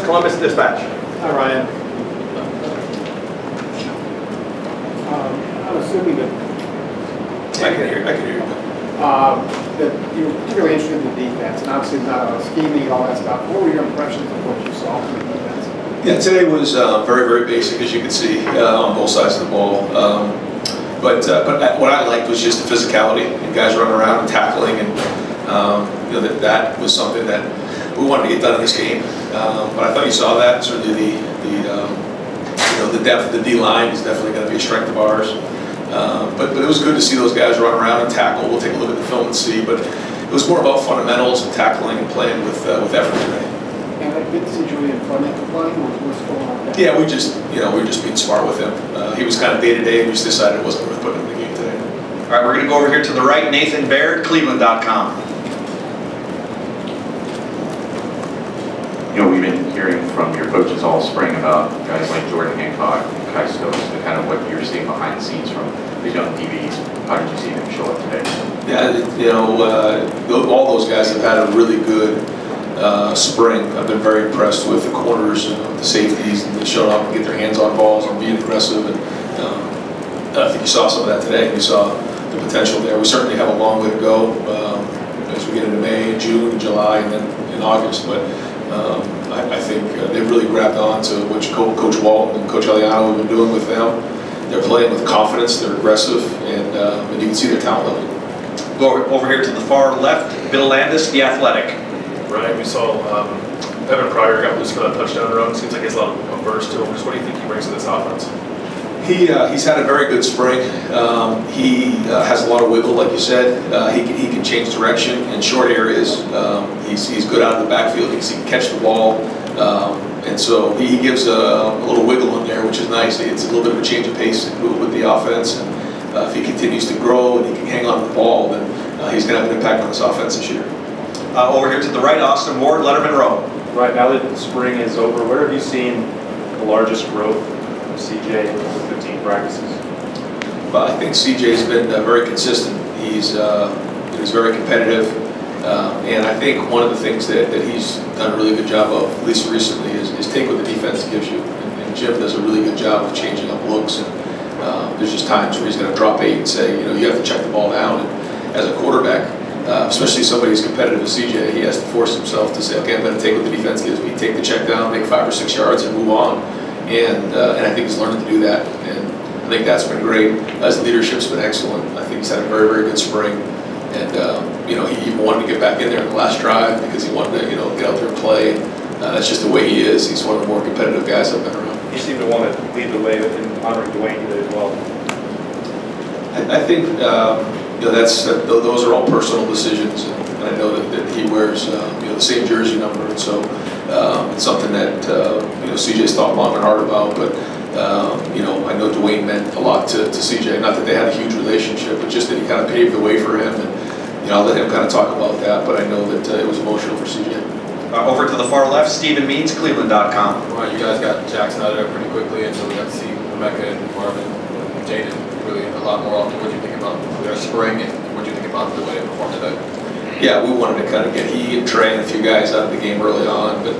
Columbus Dispatch. Hi, Ryan. I'm assuming that I can hear you. that you were particularly interested in the defense, and obviously not scheming and all that stuff. What were your impressions of what you saw from the defense? Yeah, today was very, very basic, as you can see, on both sides of the ball. But what I liked was just the physicality and guys running around and tackling, and that was something that we wanted to get done in this game. But I thought you saw that. Certainly the depth of the D line is definitely going to be a strength of ours. But it was good to see those guys run around and tackle. We'll take a look at the film and see. But it was more about fundamentals and tackling and playing with effort today. And I did see Julian Fleming playing. What's going on there? Yeah, we were just being smart with him. He was kind of day to day. We just decided it wasn't worth putting him in the game today. All right, we're going to go over here to the right. Nathan Baird, Cleveland.com. We've been hearing from your coaches all spring about guys like Jordan Hancock and Kai Stokes, and kind of what you're seeing behind the scenes from the young DBs. How did you see them show up today? Yeah, all those guys have had a really good spring. I've been very impressed with the corners, the safeties, and they showing up and get their hands on balls and being aggressive. And I think you saw some of that today. You saw the potential there. We certainly have a long way to go as we get into May, June, July, and then in August. But I think they've really grabbed on to what Coach Walton and Coach Eliano have been doing with them. They're playing with confidence, they're aggressive, and you can see their talent level. Go over here to the far left, Bill Landis, The Athletic. Right, we saw Evan Pryor got loose for that touchdown run. Seems like he has a lot of burst to him. Just what do you think he brings to this offense? He's had a very good spring. He has a lot of wiggle, like you said. He can change direction in short areas. He's good out of the backfield. He can catch the ball. And so he gives a little wiggle in there, which is nice. It's a little bit of a change of pace with the offense. And if he continues to grow and he can hang on to the ball, then he's going to have an impact on this offense this year. Over here to the right, Austin Ward, Letterman Row. Right, now that the spring is over, where have you seen the largest growth from CJ over 15 practices? Well, I think CJ's been very consistent. He's very competitive. And I think one of the things that he's done a really good job of, at least recently, is take what the defense gives you. And Jim does a really good job of changing up looks. And there's just times where he's going to drop 8 and say, you have to check the ball down. And as a quarterback, especially somebody as competitive as CJ, he has to force himself to say, okay, I'm going to take what the defense gives me, take the check down, make 5 or 6 yards, and move on. And I think he's learned to do that. And I think that's been great. His leadership's been excellent. I think he's had a very, very good spring. And he even wanted to get back in there in the last drive because he wanted to, get out there and play. That's just the way he is. He's one of the more competitive guys I've been around. You seem to want to lead the way in honoring Dwayne today as well. I think those are all personal decisions, and I know that he wears the same jersey number, and so it's something that CJ's thought long and hard about. But I know Dwayne meant a lot to CJ. Not that they had a huge relationship, but just that he kind of paved the way for him. And I'll let him kind of talk about that. But I know that it was emotional for CJ. Over to the far left, Stephen Means, Cleveland.com. Well, you guys got Jackson out of there pretty quickly, and so we got to see Rebecca and Marvin and Jaden really a lot more often. What do you think about their spring, and what do you think about the way they performed today? Yeah, we wanted to kind of get he and Trey and a few guys out of the game early on, but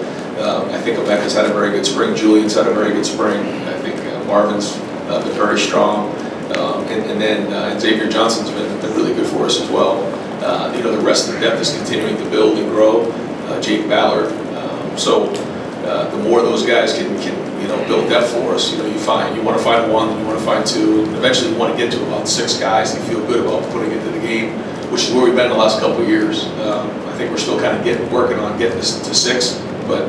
I think Rebecca's had a very good spring. Julian's had a very good spring. I think Marvin's been very strong, and then Xavier Johnson's been really good for us as well. The rest of the depth is continuing to build and grow. Jake Ballard. So the more those guys can build depth for us, you want to find one, then you want to find 2, and eventually you want to get to about 6 guys that you feel good about putting into the game, which is where we've been the last couple of years. I think we're still kind of working on getting this to 6, but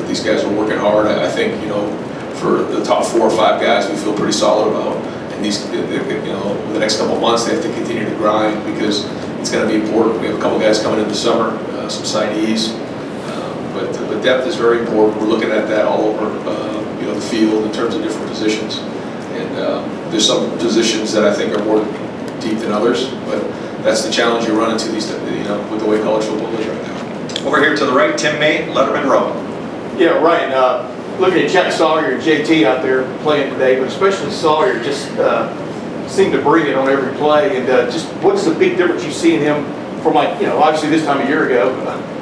these guys are working hard. I think for the top 4 or 5 guys, we feel pretty solid about. And these, over the next couple of months, they have to continue to grind because it's going to be important. We have a couple guys coming in the summer, some signees, but depth is very important. We're looking at that all over the field in terms of different positions. And there's some positions that I think are more deep than others, but that's the challenge you run into these, with the way college football is right now. Over here to the right, Tim May, Letterman Row. Yeah, Ryan, looking at Jack Sawyer and JT out there playing today, but especially Sawyer just seemed to bring it on every play. And just what's the big difference you see in him from obviously this time a year ago?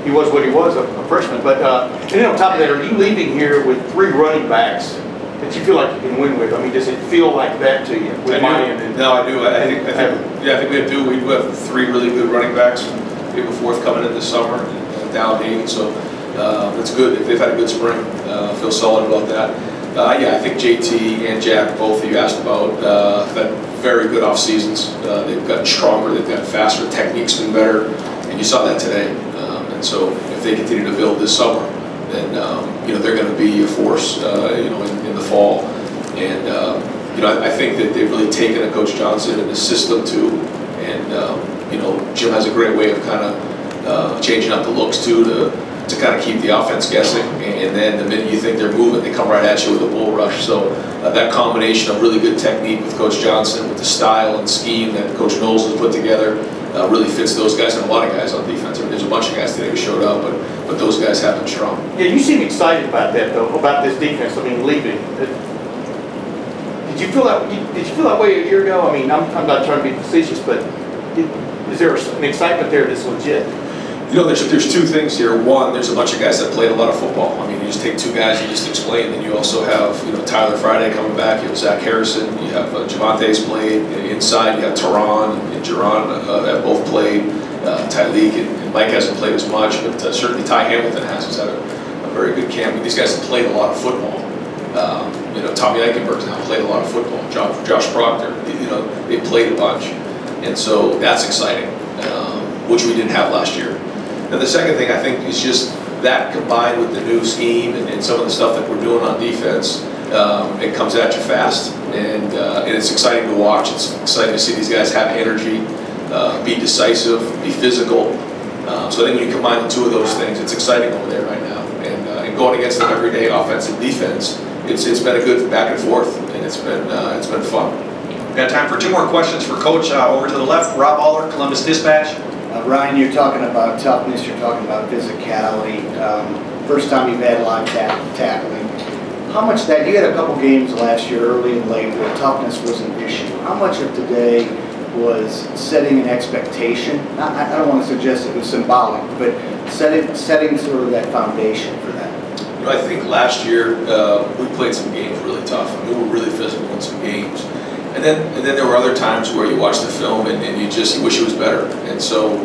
he was what he was, a freshman. But and then on top of that, are you leaving here with 3 running backs that you feel like you can win with? I mean, does it feel like that to you with Mayan? No, I do. I think we have 3 really good running backs. We have a 4th coming in this summer, Down Hayden. So that's good. They've had a good spring. Feel solid about that. Yeah, I think JT and Jack, both of you asked about, have had very good off seasons. They've gotten stronger. They've gotten faster. The technique's been better, and you saw that today. And so if they continue to build this summer, then they're going to be a force, in the fall. And I think that they've really taken a Coach Johnson and his system too. And Jim has a great way of kind of changing up the looks too to kind of keep the offense guessing. And then the minute you think they're moving, they come right at you with a bull rush. So that combination of really good technique with Coach Johnson, with the style and scheme that Coach Knowles has put together, really fits those guys and a lot of guys on defense. I mean, there's a bunch of guys today who showed up, but those guys have been strong. Yeah, you seem excited about that though, about this defense. I mean, leaving. Did you feel that way a year ago? I mean, I'm not trying to be facetious, but is there an excitement there that's legit? There's 2 things here. One, there's a bunch of guys that played a lot of football. I mean, you just take 2 guys you just explained, and you also have Tyler Friday coming back. You have Zach Harrison. You have Javante's played inside. You have Teron and Jerron that both played. Tyleek and Mike hasn't played as much, but certainly Ty Hamilton has. He's had a very good camp. But these guys have played a lot of football. Tommy Eichenberg's now played a lot of football. Josh Proctor, they played a bunch, and so that's exciting, which we didn't have last year. And the second thing I think is just that combined with the new scheme and some of the stuff that we're doing on defense, it comes at you fast, and it's exciting to watch. It's exciting to see these guys have energy, be decisive, be physical. So I think when you combine the 2 of those things, it's exciting over there right now. And going against them every day, offense and defense, it's been a good back and forth, and it's been fun. We've got time for 2 more questions for Coach. Over to the left, Rob Aller, Columbus Dispatch. Ryan, you're talking about toughness, you're talking about physicality. First time you've had a lot of tackling. How much that, you had a couple games last year, early and late, where toughness was an issue. How much of today was setting an expectation? I don't want to suggest it was symbolic, but setting sort of that foundation for that. I think last year we played some games really tough. I mean, we were really physical in some games. And then there were other times where you watch the film and you wish it was better. And so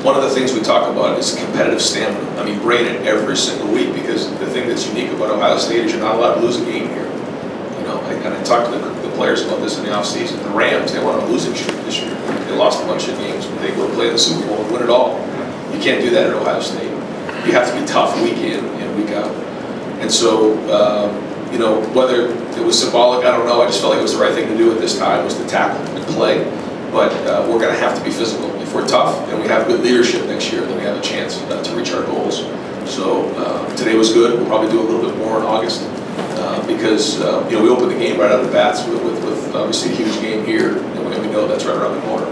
one of the things we talk about is competitive stamina. I mean, bring it every single week, because the thing that's unique about Ohio State is you're not allowed to lose a game here. And I talked to the players about this in the offseason. The Rams, they went on a losing streak this year. They lost a bunch of games, but they go play the Super Bowl and win it all. You can't do that at Ohio State. You have to be tough week in and week out. And so, whether it was symbolic, I don't know. I just felt like it was the right thing to do at this time, was to tackle and play. But we're going to have to be physical. If we're tough and we have good leadership next year, then we have a chance to reach our goals. So today was good. We'll probably do a little bit more in August because we opened the game right out of the bats with obviously a huge game here, and we know that's right around the corner.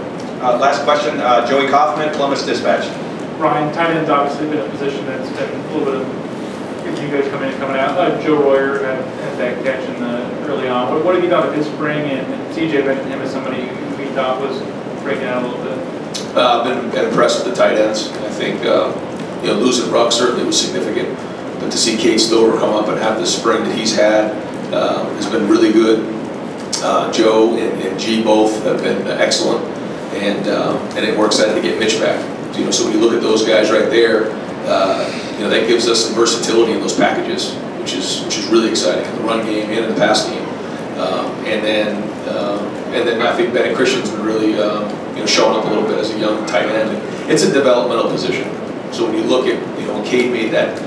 Last question, Joey Kaufman, Columbus Dispatch. Ryan, tight end's obviously been a position that's been a little bit of you guys coming in, coming out. Joe Royer had that catch early on. What have you thought of his spring? And CJ mentioned him as somebody who he thought was breaking out a little bit. I've been impressed with the tight ends. I think losing Ruck certainly was significant, but to see Cade Stover come up and have the spring that he's had has been really good. Joe and G both have been excellent, and we're excited to get Mitch back. So when you look at those guys right there, that gives us some versatility in those packages, which is really exciting in the run game and in the pass game. And then I think Bennett Christian's been really showing up a little bit as a young tight end. And it's a developmental position. So when you look at when Cade made that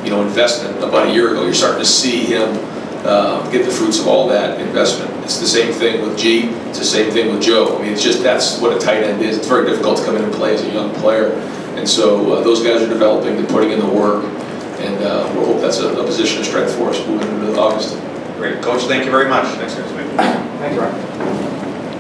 investment about a year ago, you're starting to see him get the fruits of all that investment. It's the same thing with G. It's the same thing with Joe. I mean, it's just that's what a tight end is. It's very difficult to come in and play as a young player. And so those guys are developing, they're putting in the work, and we hope that's a position of strength for us moving into August. Great. Coach, thank you very much. Thanks, guys. Thanks, Ryan.